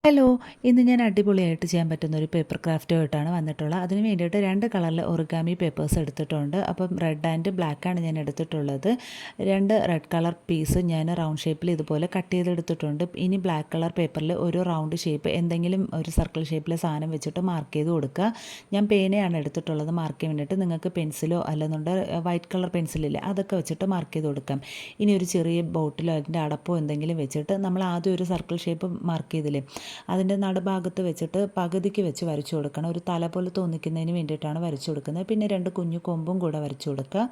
Hello, ഇന്ന് ഞാൻ അടിപൊളിയായിട്ട് ചെയ്യാൻ പറ്റുന്ന ഒരു പേപ്പർ ക്രാഫ്റ്റുമായിട്ടാണ് വന്നിട്ടുള്ളത്. അതിന് വേണ്ടിയിട്ട് 2 കളറിൽ ഒറിഗാമി പേപ്പേഴ്സ് എടുത്തിട്ടുണ്ട്. അപ്പം റെഡ് ആൻഡ് ബ്ലാക്കാണ് ഞാൻ എടുത്തിട്ടുള്ളത്. 2 റെഡ് കളർ പീസ് ഞാൻ റൗണ്ട് ഷേപ്പിൽ ഇതുപോലെ കട്ട് ചെയ്തെടുത്തിട്ടുണ്ട്. ഇനി ബ്ലാക്ക് കളർ പേപ്പറിൽ ഒരു റൗണ്ട് ഷേപ്പ് എന്തെങ്കിലും ഒരു സർക്കിൾ ഷേപ്പിലെ സാധനം വെച്ചിട്ട് മാർക്ക് ചെയ്ത് കൊടുക്കുക. ഞാൻ പേനയാണ് എടുത്തിട്ടുള്ളത് മാർക്ക് ചെയ്യാൻ വേണ്ടിയിട്ട്. നിങ്ങൾക്ക് പെൻസിലോ അല്ലെന്നുണ്ട് വൈറ്റ് കളർ പെൻസിലില്ലേ അതൊക്കെ വെച്ചിട്ട് മാർക്ക് ചെയ്ത് കൊടുക്കാം. ഇനി ഒരു ചെറിയ ബോട്ടിലോ അതിൻ്റെ അടപ്പോ എന്തെങ്കിലും വെച്ചിട്ട് നമ്മൾ ആദ്യം ഒരു സർക്കിൾ ഷേപ്പ് മാർക്ക് ചെയ്തില്ലേ അതിൻ്റെ നടുഭാഗത്ത് വെച്ചിട്ട് പകുതിക്ക് വെച്ച് വരച്ചു കൊടുക്കണം. ഒരു തല പോലെ തോന്നിക്കുന്നതിന് വേണ്ടിയിട്ടാണ് വരച്ചു കൊടുക്കുന്നത്. പിന്നെ 2 കുഞ്ഞു കൊമ്പും കൂടെ വരച്ചു കൊടുക്കുക.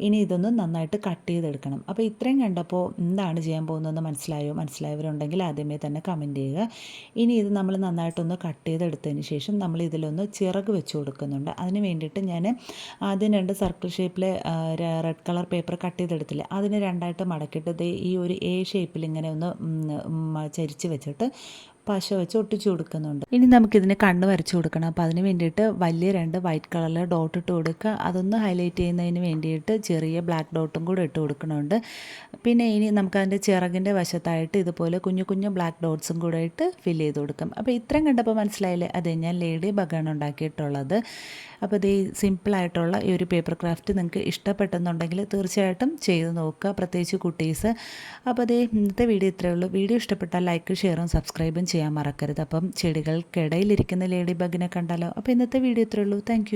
ഇനി ഇതൊന്ന് നന്നായിട്ട് കട്ട് ചെയ്തെടുക്കണം. അപ്പോൾ ഇത്രയും കണ്ടപ്പോൾ എന്താണ് ചെയ്യാൻ പോകുന്നതെന്ന് മനസ്സിലായവരുണ്ടെങ്കിൽ ആദ്യമേ തന്നെ കമൻറ്റ് ചെയ്യുക. ഇനി ഇത് നമ്മൾ നന്നായിട്ടൊന്ന് കട്ട് ചെയ്തെടുത്തതിന് ശേഷം നമ്മൾ ഇതിലൊന്ന് ചിറക് വെച്ച് കൊടുക്കുന്നുണ്ട്. അതിന് വേണ്ടിയിട്ട് ഞാൻ ആദ്യം 2 സർക്കിൾ ഷേപ്പിലെ റെഡ് കളർ പേപ്പർ കട്ട് ചെയ്തെടുത്തില്ലേ അതിന് രണ്ടായിട്ട് മടക്കിയിട്ട് ഈ ഒരു എ ഷേപ്പിൽ ഇങ്ങനെ ഒന്ന് ചരിച്ച് വെച്ചിട്ട് പശ വെച്ച് ഒട്ടിച്ചു കൊടുക്കുന്നുണ്ട്. ഇനി നമുക്കിതിന് കണ്ണ് വരച്ചു കൊടുക്കണം. അപ്പോൾ അതിന് വേണ്ടിയിട്ട് വലിയ 2 വൈറ്റ് കളറിൽ ഡോട്ട് ഇട്ട് കൊടുക്കുക. അതൊന്ന് ഹൈലൈറ്റ് ചെയ്യുന്നതിന് വേണ്ടിയിട്ട് ചെറിയ ബ്ലാക്ക് ഡോട്ടും കൂടെ ഇട്ട് കൊടുക്കുന്നുണ്ട്. പിന്നെ ഇനി നമുക്കതിൻ്റെ ചിറകിൻ്റെ വശത്തായിട്ട് ഇതുപോലെ കുഞ്ഞു കുഞ്ഞു ബ്ലാക്ക് ഡോട്ട്സും കൂടെ ഇട്ട് ഫില്ല് ചെയ്ത് കൊടുക്കാം. അപ്പോൾ ഇത്രയും കണ്ടപ്പോൾ മനസ്സിലായില്ലേ, അതെ ഞാൻ ലേഡി ബഗാണ് ഉണ്ടാക്കിയിട്ടുള്ളത്. അപ്പോൾ ഇത് സിമ്പിളായിട്ടുള്ള ഈ ഒരു പേപ്പർ ക്രാഫ്റ്റ് നിങ്ങൾക്ക് ഇഷ്ടപ്പെട്ടെന്നുണ്ടെങ്കിൽ തീർച്ചയായിട്ടും ചെയ്ത് നോക്കുക, പ്രത്യേകിച്ച് കുട്ടീസ്. അപ്പോൾ അതേ ഇന്നത്തെ വീഡിയോ ഇത്രയേ ഉള്ളൂ. വീഡിയോ ഇഷ്ടപ്പെട്ടാൽ ലൈക്ക് ഷെയറും സബ്സ്ക്രൈബും ചെയ്യാൻ മറക്കരുത്. അപ്പം ചെടികൾക്കിടയിലിരിക്കുന്ന ലേഡി ബഗിനെ കണ്ടാലോ. അപ്പോൾ ഇന്നത്തെ വീഡിയോ ഇത്രയേ ഉള്ളൂ. താങ്ക്